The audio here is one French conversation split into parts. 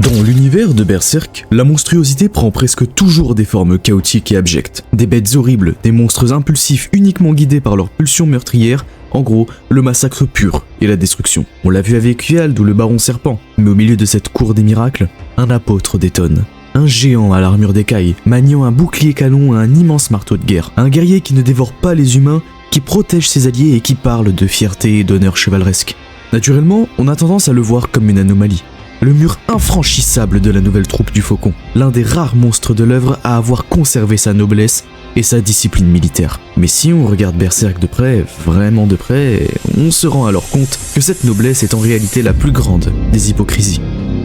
Dans l'univers de Berserk, la monstruosité prend presque toujours des formes chaotiques et abjectes. Des bêtes horribles, des monstres impulsifs uniquement guidés par leurs pulsions meurtrières, en gros, le massacre pur et la destruction. On l'a vu avec Yald ou le Baron Serpent, mais au milieu de cette cour des miracles, un apôtre détonne. Un géant à l'armure d'écaille, maniant un bouclier canon et un immense marteau de guerre. Un guerrier qui ne dévore pas les humains, qui protège ses alliés et qui parle de fierté et d'honneur chevaleresque. Naturellement, on a tendance à le voir comme une anomalie. Le mur infranchissable de la nouvelle troupe du Faucon, l'un des rares monstres de l'œuvre à avoir conservé sa noblesse et sa discipline militaire. Mais si on regarde Berserk de près, vraiment de près, on se rend alors compte que cette noblesse est en réalité la plus grande des hypocrisies.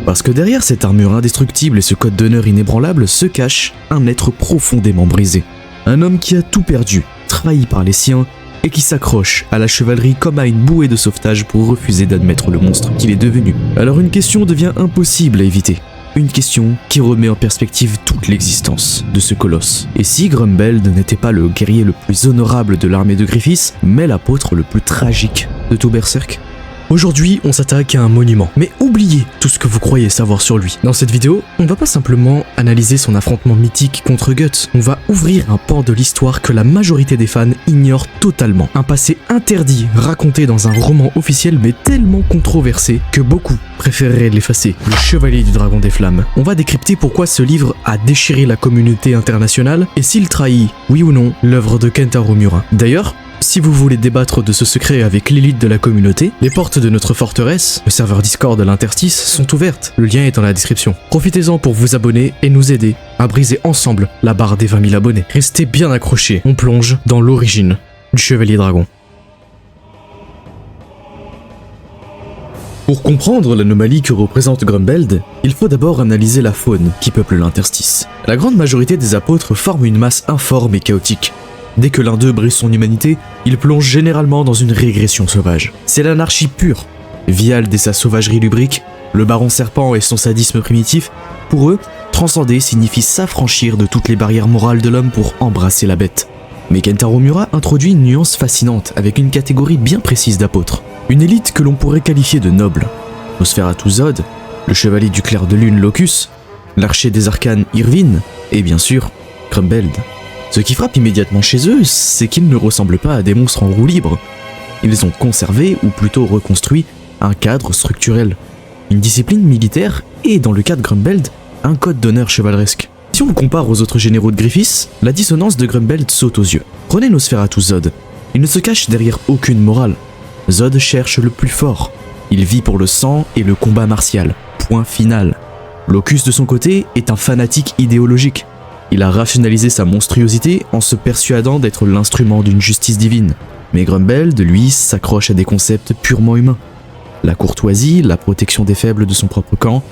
Parce que derrière cette armure indestructible et ce code d'honneur inébranlable se cache un être profondément brisé. Un homme qui a tout perdu, trahi par les siens, et qui s'accroche à la chevalerie comme à une bouée de sauvetage pour refuser d'admettre le monstre qu'il est devenu. Alors une question devient impossible à éviter. Une question qui remet en perspective toute l'existence de ce colosse. Et si Grumbeld n'était pas le guerrier le plus honorable de l'armée de Griffiths, mais l'apôtre le plus tragique de tout Berserk? Aujourd'hui, on s'attaque à un monument, mais oubliez tout ce que vous croyez savoir sur lui. Dans cette vidéo, on va pas simplement analyser son affrontement mythique contre Guts, on va ouvrir un pan de l'histoire que la majorité des fans ignorent totalement. Un passé interdit, raconté dans un roman officiel mais tellement controversé que beaucoup préféreraient l'effacer. Le Chevalier du Dragon des Flammes. On va décrypter pourquoi ce livre a déchiré la communauté internationale et s'il trahit, oui ou non, l'œuvre de Kentaro Miura. D'ailleurs, si vous voulez débattre de ce secret avec l'élite de la communauté, les portes de notre forteresse, le serveur Discord de l'Interstice, sont ouvertes. Le lien est dans la description. Profitez-en pour vous abonner et nous aider à briser ensemble la barre des 20 000 abonnés. Restez bien accrochés, on plonge dans l'origine du Chevalier Dragon. Pour comprendre l'anomalie que représente Grumbeld, il faut d'abord analyser la faune qui peuple l'Interstice. La grande majorité des apôtres forment une masse informe et chaotique. Dès que l'un d'eux brise son humanité, il plonge généralement dans une régression sauvage. C'est l'anarchie pure. Yald et sa sauvagerie lubrique, le Baron Serpent et son sadisme primitif, pour eux, transcender signifie s'affranchir de toutes les barrières morales de l'homme pour embrasser la bête. Mais Kentaro Miura introduit une nuance fascinante avec une catégorie bien précise d'apôtres. Une élite que l'on pourrait qualifier de noble. Nosferatu Zod, le chevalier du clair de lune Locus, l'archer des arcanes Irvine, et bien sûr, Grumbeld. Ce qui frappe immédiatement chez eux, c'est qu'ils ne ressemblent pas à des monstres en roue libre. Ils ont conservé, ou plutôt reconstruit, un cadre structurel, une discipline militaire et, dans le cas de Grumbeld, un code d'honneur chevaleresque. Si on le compare aux autres généraux de Griffiths, la dissonance de Grumbeld saute aux yeux. Prenez Nosferatu Zod. Il ne se cache derrière aucune morale. Zod cherche le plus fort. Il vit pour le sang et le combat martial. Point final. Locus, de son côté, est un fanatique idéologique. Il a rationalisé sa monstruosité en se persuadant d'être l'instrument d'une justice divine. Mais Grumbeld, lui, s'accroche à des concepts purement humains. La courtoisie, la protection des faibles de son propre camp,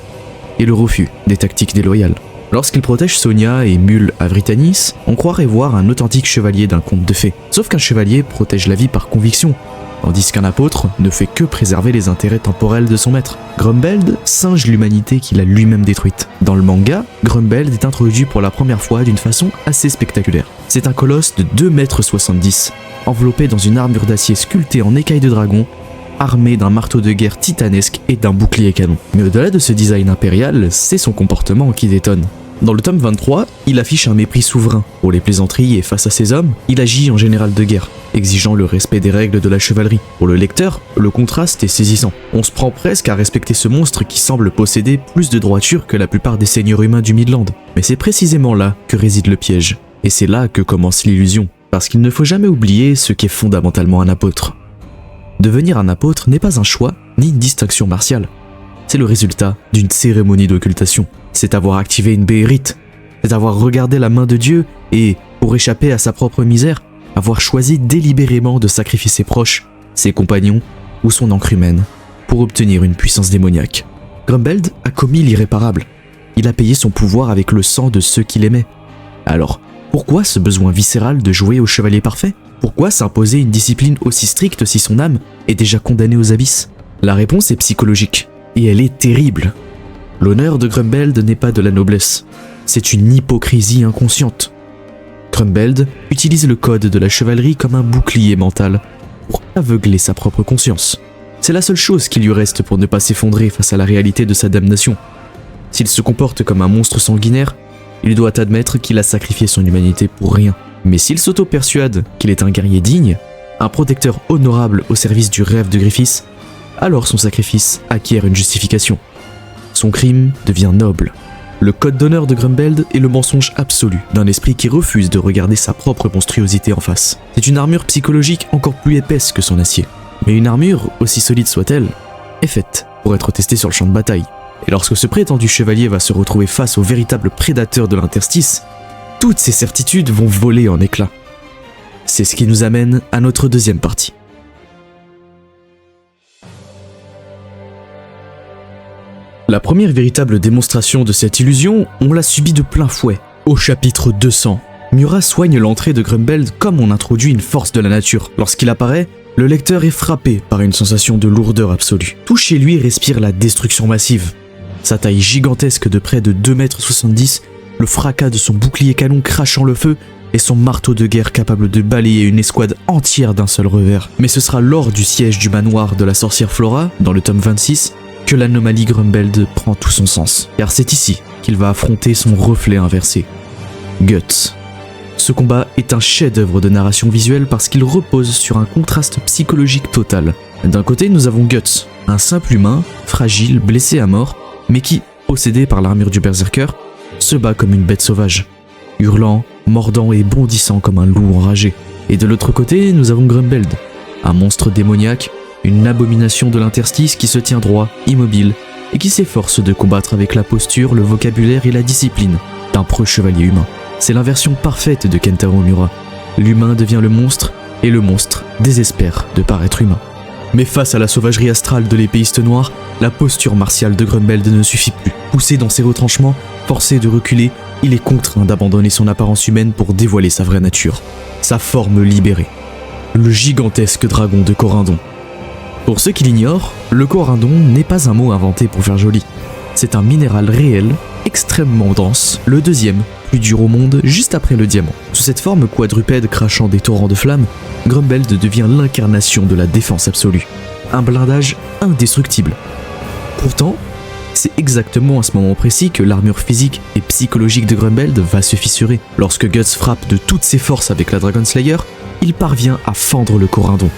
et le refus des tactiques déloyales. Lorsqu'il protège Sonia et Mule à Vritannis, on croirait voir un authentique chevalier d'un conte de fées. Sauf qu'un chevalier protège la vie par conviction, tandis qu'un apôtre ne fait que préserver les intérêts temporels de son maître. Grumbeld singe l'humanité qu'il a lui-même détruite. Dans le manga, Grumbeld est introduit pour la première fois d'une façon assez spectaculaire. C'est un colosse de 2,70 m, enveloppé dans une armure d'acier sculptée en écailles de dragon, armé d'un marteau de guerre titanesque et d'un bouclier canon. Mais au-delà de ce design impérial, c'est son comportement qui détonne. Dans le tome 23, il affiche un mépris souverain pour les plaisanteries et face à ses hommes, il agit en général de guerre, exigeant le respect des règles de la chevalerie. Pour le lecteur, le contraste est saisissant. On se prend presque à respecter ce monstre qui semble posséder plus de droiture que la plupart des seigneurs humains du Midland. Mais c'est précisément là que réside le piège. Et c'est là que commence l'illusion. Parce qu'il ne faut jamais oublier ce qu'est fondamentalement un apôtre. Devenir un apôtre n'est pas un choix, ni une distinction martiale. C'est le résultat d'une cérémonie d'occultation. C'est avoir activé une béhérite. C'est avoir regardé la main de Dieu et, pour échapper à sa propre misère, avoir choisi délibérément de sacrifier ses proches, ses compagnons ou son encre humaine pour obtenir une puissance démoniaque. Grumbeld a commis l'irréparable. Il a payé son pouvoir avec le sang de ceux qu'il aimait. Alors, pourquoi ce besoin viscéral de jouer au chevalier parfait? Pourquoi s'imposer une discipline aussi stricte si son âme est déjà condamnée aux abysses? La réponse est psychologique, et elle est terrible. L'honneur de Grumbeld n'est pas de la noblesse, c'est une hypocrisie inconsciente. Grumbeld utilise le code de la chevalerie comme un bouclier mental pour aveugler sa propre conscience. C'est la seule chose qui lui reste pour ne pas s'effondrer face à la réalité de sa damnation. S'il se comporte comme un monstre sanguinaire, il doit admettre qu'il a sacrifié son humanité pour rien. Mais s'il s'auto-persuade qu'il est un guerrier digne, un protecteur honorable au service du rêve de Griffiths, alors son sacrifice acquiert une justification. Son crime devient noble. Le code d'honneur de Grumbeld est le mensonge absolu d'un esprit qui refuse de regarder sa propre monstruosité en face. C'est une armure psychologique encore plus épaisse que son acier. Mais une armure, aussi solide soit-elle, est faite pour être testée sur le champ de bataille. Et lorsque ce prétendu chevalier va se retrouver face au véritable prédateur de l'interstice, toutes ses certitudes vont voler en éclats. C'est ce qui nous amène à notre deuxième partie. La première véritable démonstration de cette illusion, on l'a subie de plein fouet. Au chapitre 200, Miura soigne l'entrée de Grumbeld comme on introduit une force de la nature. Lorsqu'il apparaît, le lecteur est frappé par une sensation de lourdeur absolue. Tout chez lui respire la destruction massive. Sa taille gigantesque de près de 2,70 m, le fracas de son bouclier canon crachant le feu et son marteau de guerre capable de balayer une escouade entière d'un seul revers. Mais ce sera lors du siège du manoir de la sorcière Flora, dans le tome 26, que l'anomalie Grumbeld prend tout son sens. Car c'est ici qu'il va affronter son reflet inversé, Guts. Ce combat est un chef-d'œuvre de narration visuelle parce qu'il repose sur un contraste psychologique total. D'un côté, nous avons Guts, un simple humain, fragile, blessé à mort, mais qui, possédé par l'armure du berserker, se bat comme une bête sauvage, hurlant, mordant et bondissant comme un loup enragé. Et de l'autre côté, nous avons Grumbeld, un monstre démoniaque, une abomination de l'interstice qui se tient droit, immobile, et qui s'efforce de combattre avec la posture, le vocabulaire et la discipline d'un preux chevalier humain. C'est l'inversion parfaite de Kentaro Miura. L'humain devient le monstre, et le monstre désespère de paraître humain. Mais face à la sauvagerie astrale de l'épéiste noire, la posture martiale de Grumbeld ne suffit plus. Poussé dans ses retranchements, forcé de reculer, il est contraint d'abandonner son apparence humaine pour dévoiler sa vraie nature, sa forme libérée. Le gigantesque dragon de Corindon. Pour ceux qui l'ignorent, le corindon n'est pas un mot inventé pour faire joli. C'est un minéral réel, extrêmement dense, le deuxième plus dur au monde, juste après le diamant. Sous cette forme quadrupède crachant des torrents de flammes, Grumbeld devient l'incarnation de la défense absolue. Un blindage indestructible. Pourtant, c'est exactement à ce moment précis que l'armure physique et psychologique de Grumbeld va se fissurer. Lorsque Guts frappe de toutes ses forces avec la Dragon Slayer, il parvient à fendre le corindon.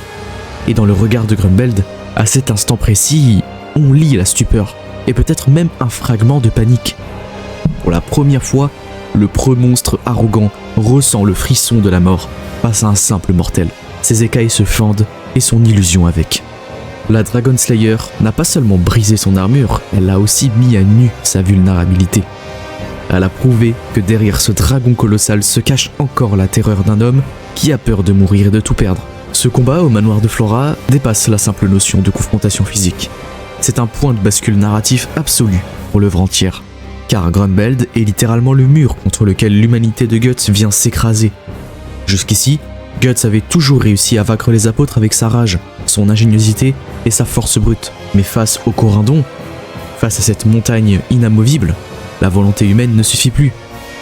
Et dans le regard de Grumbeld, à cet instant précis, on lit la stupeur, et peut-être même un fragment de panique. Pour la première fois, le preux monstre arrogant ressent le frisson de la mort face à un simple mortel. Ses écailles se fendent et son illusion avec. La Dragon Slayer n'a pas seulement brisé son armure, elle a aussi mis à nu sa vulnérabilité. Elle a prouvé que derrière ce dragon colossal se cache encore la terreur d'un homme qui a peur de mourir et de tout perdre. Ce combat au manoir de Flora dépasse la simple notion de confrontation physique. C'est un point de bascule narratif absolu pour l'œuvre entière. Car Grumbeld est littéralement le mur contre lequel l'humanité de Guts vient s'écraser. Jusqu'ici, Guts avait toujours réussi à vaincre les apôtres avec sa rage, son ingéniosité et sa force brute. Mais face au corindon, face à cette montagne inamovible, la volonté humaine ne suffit plus.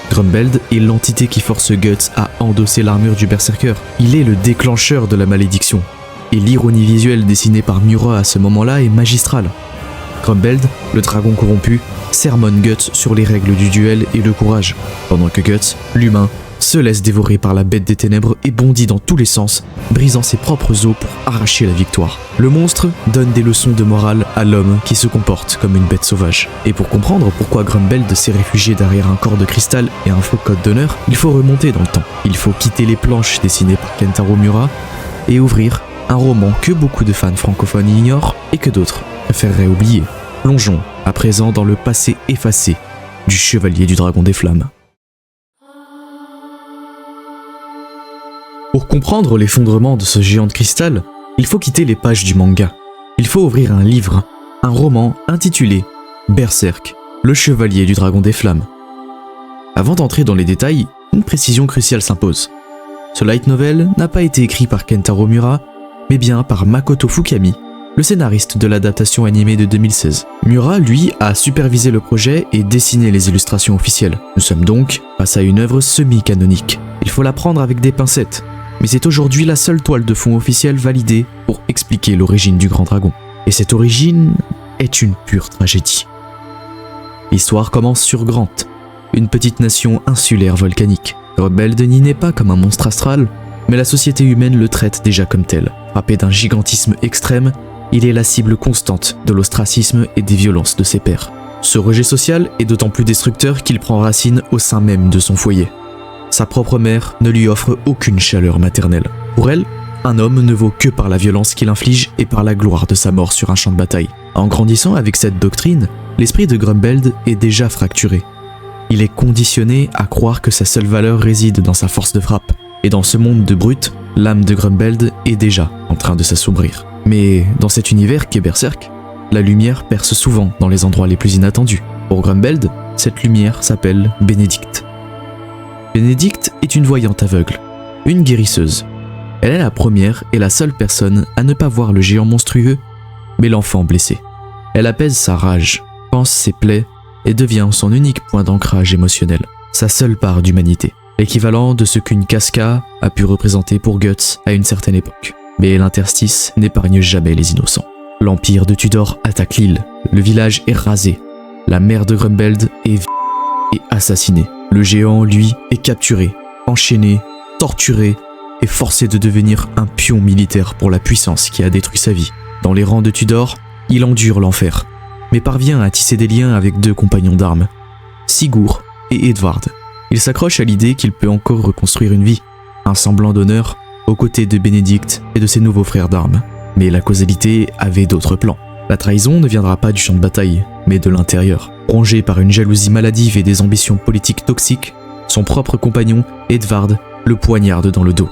Grumbeld est l'entité qui force Guts à endosser l'armure du berserker. Il est le déclencheur de la malédiction. Et l'ironie visuelle dessinée par Miura à ce moment-là est magistrale. Grumbeld, le dragon corrompu, sermonne Guts sur les règles du duel et le courage, pendant que Guts, l'humain, se laisse dévorer par la bête des ténèbres et bondit dans tous les sens, brisant ses propres os pour arracher la victoire. Le monstre donne des leçons de morale à l'homme qui se comporte comme une bête sauvage. Et pour comprendre pourquoi Grumbeld s'est réfugié derrière un corps de cristal et un faux code d'honneur, il faut remonter dans le temps. Il faut quitter les planches dessinées par Kentaro Miura et ouvrir un roman que beaucoup de fans francophones ignorent et que d'autres préféreraient oublier. Plongeons à présent dans le passé effacé du Chevalier du Dragon des Flammes. Pour comprendre l'effondrement de ce géant de cristal, il faut quitter les pages du manga. Il faut ouvrir un livre, un roman intitulé Berserk, le Chevalier du Dragon des Flammes. Avant d'entrer dans les détails, une précision cruciale s'impose. Ce light novel n'a pas été écrit par Kentaro Miura, mais bien par Makoto Fukami, le scénariste de l'adaptation animée de 2016. Miura, lui, a supervisé le projet et dessiné les illustrations officielles. Nous sommes donc face à une œuvre semi-canonique. Il faut la prendre avec des pincettes, mais c'est aujourd'hui la seule toile de fond officielle validée pour expliquer l'origine du Grand Dragon. Et cette origine est une pure tragédie. L'histoire commence sur Grant, une petite nation insulaire volcanique. Grumbeld n'y naît pas comme un monstre astral, mais la société humaine le traite déjà comme tel. Frappé d'un gigantisme extrême, il est la cible constante de l'ostracisme et des violences de ses pairs. Ce rejet social est d'autant plus destructeur qu'il prend racine au sein même de son foyer. Sa propre mère ne lui offre aucune chaleur maternelle. Pour elle, un homme ne vaut que par la violence qu'il inflige et par la gloire de sa mort sur un champ de bataille. En grandissant avec cette doctrine, l'esprit de Grumbeld est déjà fracturé. Il est conditionné à croire que sa seule valeur réside dans sa force de frappe. Et dans ce monde de brutes, l'âme de Grumbeld est déjà en train de s'assombrir. Mais dans cet univers qu'est Berserk, la lumière perce souvent dans les endroits les plus inattendus. Pour Grumbeld, cette lumière s'appelle Bénédicte. Bénédicte est une voyante aveugle, une guérisseuse. Elle est la première et la seule personne à ne pas voir le géant monstrueux, mais l'enfant blessé. Elle apaise sa rage, panse ses plaies et devient son unique point d'ancrage émotionnel, sa seule part d'humanité, l'équivalent de ce qu'une Casca a pu représenter pour Guts à une certaine époque. Mais l'interstice n'épargne jamais les innocents. L'empire de Tudor attaque l'île, le village est rasé, la mère de Grumbeld est assassinée. Le géant, lui, est capturé, enchaîné, torturé et forcé de devenir un pion militaire pour la puissance qui a détruit sa vie. Dans les rangs de Tudor, il endure l'enfer, mais parvient à tisser des liens avec deux compagnons d'armes, Sigurd et Edvard. Il s'accroche à l'idée qu'il peut encore reconstruire une vie, un semblant d'honneur, aux côtés de Bénédicte et de ses nouveaux frères d'armes. Mais la causalité avait d'autres plans. La trahison ne viendra pas du champ de bataille, mais de l'intérieur. Rongé par une jalousie maladive et des ambitions politiques toxiques, son propre compagnon, Edvard, le poignarde dans le dos.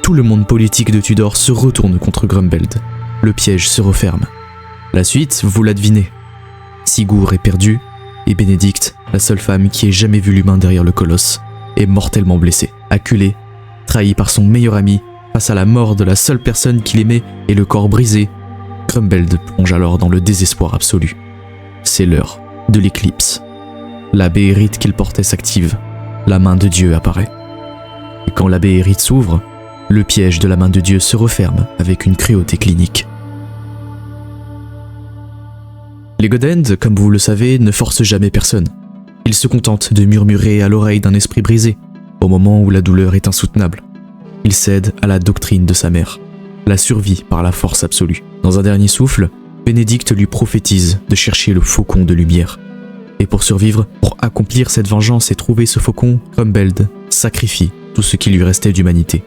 Tout le monde politique de Tudor se retourne contre Grumbeld. Le piège se referme. La suite, vous la devinez. Sigurd est perdu, et Bénédicte, la seule femme qui ait jamais vu l'humain derrière le colosse, est mortellement blessée, acculée, trahie par son meilleur ami, face à la mort de la seule personne qu'il aimait et le corps brisé. Grumbeld plonge alors dans le désespoir absolu. C'est l'heure de l'éclipse. La béhérite qu'il portait s'active. La main de Dieu apparaît. Et quand la béhérite s'ouvre, le piège de la main de Dieu se referme avec une cruauté clinique. Les Godend, comme vous le savez, ne forcent jamais personne. Ils se contentent de murmurer à l'oreille d'un esprit brisé, au moment où la douleur est insoutenable. Il cède à la doctrine de sa mère, la survie par la force absolue. Dans un dernier souffle, Bénédicte lui prophétise de chercher le faucon de lumière. Et pour survivre, pour accomplir cette vengeance et trouver ce faucon, Grumbeld sacrifie tout ce qui lui restait d'humanité.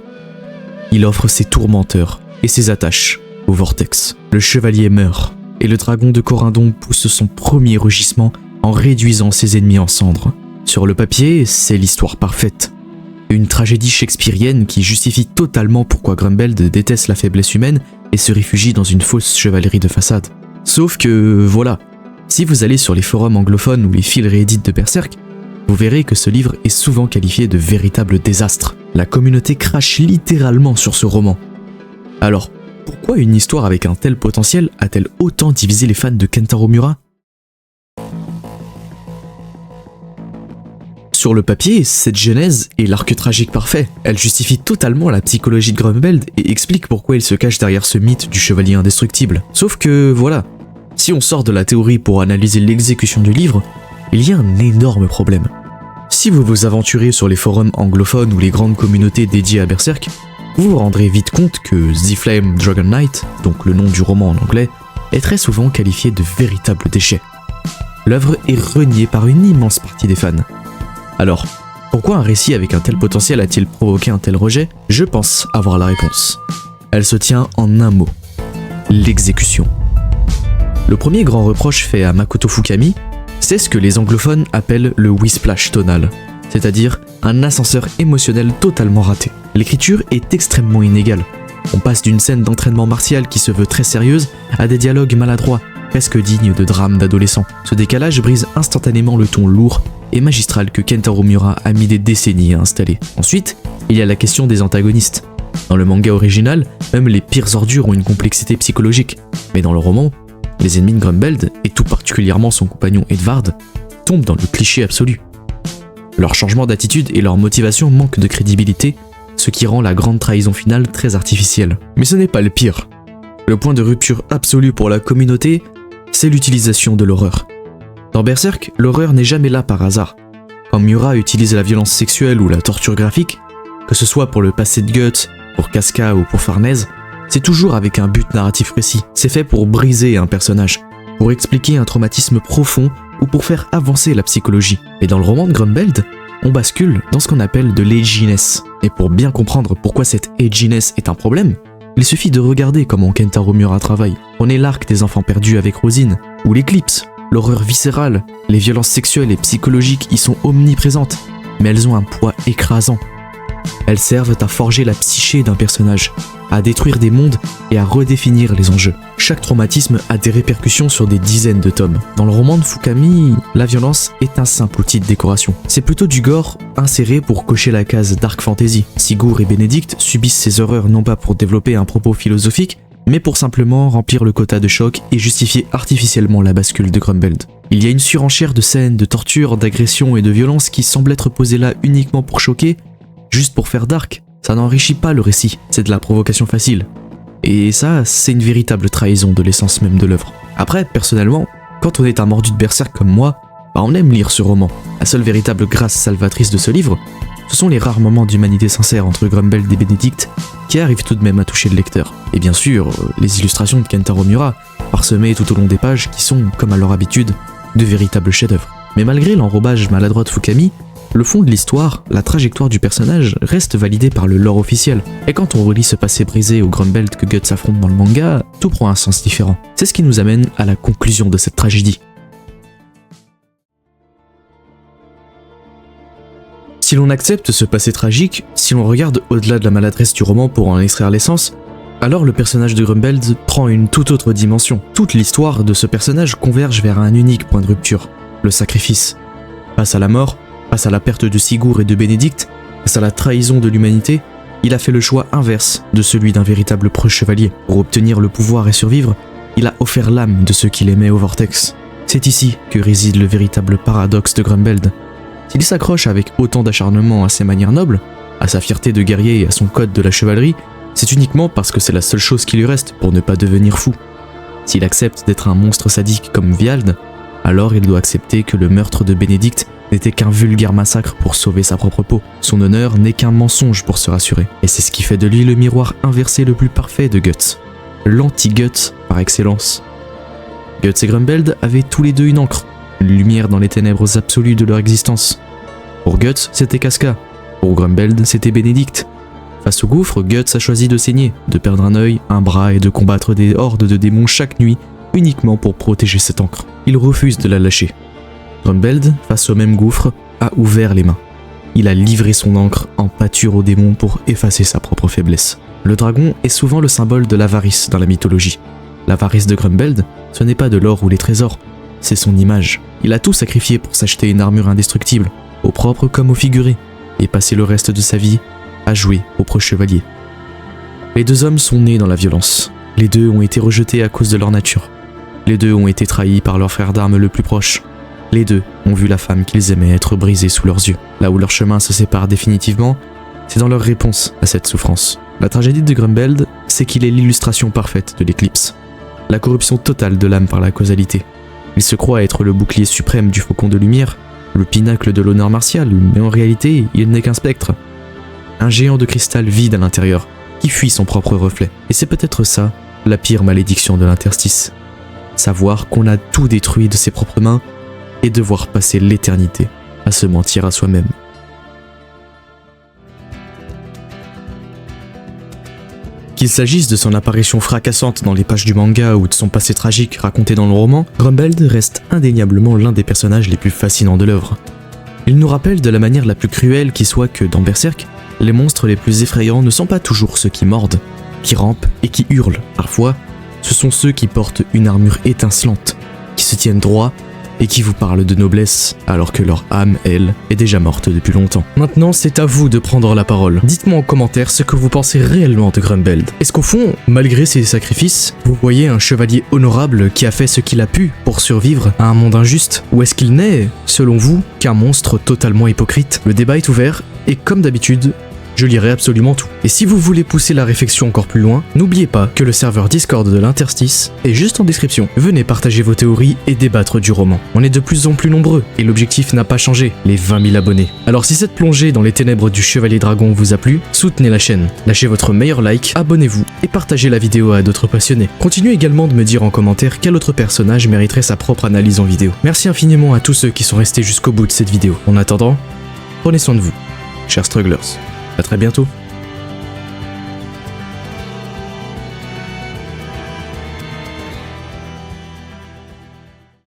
Il offre ses tourmenteurs et ses attaches au vortex. Le chevalier meurt, et le dragon de Corindon pousse son premier rugissement en réduisant ses ennemis en cendres. Sur le papier, c'est l'histoire parfaite. Une tragédie shakespearienne qui justifie totalement pourquoi Grumbeld déteste la faiblesse humaine et se réfugie dans une fausse chevalerie de façade. Sauf que, voilà, si vous allez sur les forums anglophones ou les fils réédites de Berserk, vous verrez que ce livre est souvent qualifié de véritable désastre. La communauté crache littéralement sur ce roman. Alors, pourquoi une histoire avec un tel potentiel a-t-elle autant divisé les fans de Kentaro Miura ? Sur le papier, cette genèse est l'arc tragique parfait. Elle justifie totalement la psychologie de Grumbeld et explique pourquoi il se cache derrière ce mythe du chevalier indestructible. Sauf que, voilà, si on sort de la théorie pour analyser l'exécution du livre, il y a un énorme problème. Si vous vous aventurez sur les forums anglophones ou les grandes communautés dédiées à Berserk, vous vous rendrez vite compte que The Flame Dragon Knight, donc le nom du roman en anglais, est très souvent qualifié de véritable déchet. L'œuvre est reniée par une immense partie des fans. Alors, pourquoi un récit avec un tel potentiel a-t-il provoqué un tel rejet ? Je pense avoir la réponse. Elle se tient en un mot : l'exécution. Le premier grand reproche fait à Makoto Fukami, c'est ce que les anglophones appellent le whisplash tonal, c'est-à-dire un ascenseur émotionnel totalement raté. L'écriture est extrêmement inégale. On passe d'une scène d'entraînement martial qui se veut très sérieuse à des dialogues maladroits, presque dignes de drames d'adolescents. Ce décalage brise instantanément le ton lourd et magistral que Kentaro Miura a mis des décennies à installer. Ensuite, il y a la question des antagonistes. Dans le manga original, même les pires ordures ont une complexité psychologique, mais dans le roman, les ennemis de Grumbeld, et tout particulièrement son compagnon Edvard, tombent dans le cliché absolu. Leur changement d'attitude et leur motivation manquent de crédibilité, ce qui rend la grande trahison finale très artificielle. Mais ce n'est pas le pire. Le point de rupture absolu pour la communauté, c'est l'utilisation de l'horreur. Dans Berserk, l'horreur n'est jamais là par hasard. Quand Miura utilise la violence sexuelle ou la torture graphique, que ce soit pour le passé de Guts, pour Casca ou pour Farnèse, c'est toujours avec un but narratif précis. C'est fait pour briser un personnage, pour expliquer un traumatisme profond ou pour faire avancer la psychologie. Et dans le roman de Grumbeld, on bascule dans ce qu'on appelle de l'edginess. Et pour bien comprendre pourquoi cette edginess est un problème, il suffit de regarder comment Kentaro Miura travaille. On est l'arc des enfants perdus avec Rosine, ou l'éclipse, l'horreur viscérale, les violences sexuelles et psychologiques y sont omniprésentes, mais elles ont un poids écrasant. Elles servent à forger la psyché d'un personnage, à détruire des mondes et à redéfinir les enjeux. Chaque traumatisme a des répercussions sur des dizaines de tomes. Dans le roman de Fukami, la violence est un simple outil de décoration. C'est plutôt du gore inséré pour cocher la case dark fantasy. Sigurd et Bénédicte subissent ces horreurs non pas pour développer un propos philosophique, mais pour simplement remplir le quota de choc et justifier artificiellement la bascule de Grumbeld. Il y a une surenchère de scènes, de tortures, d'agressions et de violences qui semblent être posées là uniquement pour choquer, juste pour faire dark. Ça n'enrichit pas le récit, c'est de la provocation facile. Et ça, c'est une véritable trahison de l'essence même de l'œuvre. Après, personnellement, quand on est un mordu de Berserk comme moi, on aime lire ce roman. La seule véritable grâce salvatrice de ce livre, ce sont les rares moments d'humanité sincère entre Grumbeld et Bénédicte qui arrivent tout de même à toucher le lecteur. Et bien sûr, les illustrations de Kentaro Miura, parsemées tout au long des pages qui sont, comme à leur habitude, de véritables chefs-d'œuvre. Mais malgré l'enrobage maladroit de Fukami, le fond de l'histoire, la trajectoire du personnage, reste validée par le lore officiel. Et quand on relit ce passé brisé au Grumbeld que Guts affronte dans le manga, tout prend un sens différent. C'est ce qui nous amène à la conclusion de cette tragédie. Si l'on accepte ce passé tragique, si l'on regarde au-delà de la maladresse du roman pour en extraire l'essence, alors le personnage de Grumbeld prend une toute autre dimension. Toute l'histoire de ce personnage converge vers un unique point de rupture, le sacrifice. Face à la mort, face à la perte de Sigurd et de Bénédicte, face à la trahison de l'humanité, il a fait le choix inverse de celui d'un véritable preux chevalier. Pour obtenir le pouvoir et survivre, il a offert l'âme de ceux qu'il aimait au Vortex. C'est ici que réside le véritable paradoxe de Grumbeld. S'il s'accroche avec autant d'acharnement à ses manières nobles, à sa fierté de guerrier et à son code de la chevalerie, c'est uniquement parce que c'est la seule chose qui lui reste pour ne pas devenir fou. S'il accepte d'être un monstre sadique comme Viald, alors il doit accepter que le meurtre de Bénédicte n'était qu'un vulgaire massacre pour sauver sa propre peau. Son honneur n'est qu'un mensonge pour se rassurer. Et c'est ce qui fait de lui le miroir inversé le plus parfait de Guts. L'anti-Guts par excellence. Guts et Grumbeld avaient tous les deux une encre, une lumière dans les ténèbres absolues de leur existence. Pour Guts, c'était Casca. Pour Grumbeld, c'était Bénédicte. Face au gouffre, Guts a choisi de saigner, de perdre un œil, un bras et de combattre des hordes de démons chaque nuit, uniquement pour protéger cette encre. Il refuse de la lâcher. Grumbeld, face au même gouffre, a ouvert les mains. Il a livré son encre en pâture aux démons pour effacer sa propre faiblesse. Le dragon est souvent le symbole de l'avarice dans la mythologie. L'avarice de Grumbeld, ce n'est pas de l'or ou les trésors, c'est son image. Il a tout sacrifié pour s'acheter une armure indestructible, au propre comme au figuré, et passer le reste de sa vie à jouer au preux chevalier. Les deux hommes sont nés dans la violence. Les deux ont été rejetés à cause de leur nature. Les deux ont été trahis par leur frère d'armes le plus proche. Les deux ont vu la femme qu'ils aimaient être brisée sous leurs yeux. Là où leur chemin se sépare définitivement, c'est dans leur réponse à cette souffrance. La tragédie de Grumbeld, c'est qu'il est l'illustration parfaite de l'éclipse. La corruption totale de l'âme par la causalité. Il se croit être le bouclier suprême du faucon de lumière, le pinacle de l'honneur martial, mais en réalité, il n'est qu'un spectre. Un géant de cristal vide à l'intérieur, qui fuit son propre reflet. Et c'est peut-être ça, la pire malédiction de l'interstice. Savoir qu'on a tout détruit de ses propres mains, et devoir passer l'éternité à se mentir à soi-même. Qu'il s'agisse de son apparition fracassante dans les pages du manga ou de son passé tragique raconté dans le roman, Grumbeld reste indéniablement l'un des personnages les plus fascinants de l'œuvre. Il nous rappelle de la manière la plus cruelle qui soit que, dans Berserk, les monstres les plus effrayants ne sont pas toujours ceux qui mordent, qui rampent et qui hurlent. Parfois, ce sont ceux qui portent une armure étincelante, qui se tiennent droit et qui vous parlent de noblesse, alors que leur âme, elle, est déjà morte depuis longtemps. Maintenant, c'est à vous de prendre la parole. Dites-moi en commentaire ce que vous pensez réellement de Grumbeld. Est-ce qu'au fond, malgré ses sacrifices, vous voyez un chevalier honorable qui a fait ce qu'il a pu pour survivre à un monde injuste? Ou est-ce qu'il n'est, selon vous, qu'un monstre totalement hypocrite? Le débat est ouvert, et comme d'habitude, je lirai absolument tout. Et si vous voulez pousser la réflexion encore plus loin, n'oubliez pas que le serveur Discord de l'Interstice est juste en description. Venez partager vos théories et débattre du roman. On est de plus en plus nombreux et l'objectif n'a pas changé, les 20 000 abonnés. Alors si cette plongée dans les ténèbres du Chevalier Dragon vous a plu, soutenez la chaîne, lâchez votre meilleur like, abonnez-vous et partagez la vidéo à d'autres passionnés. Continuez également de me dire en commentaire quel autre personnage mériterait sa propre analyse en vidéo. Merci infiniment à tous ceux qui sont restés jusqu'au bout de cette vidéo. En attendant, prenez soin de vous, chers strugglers. À très bientôt.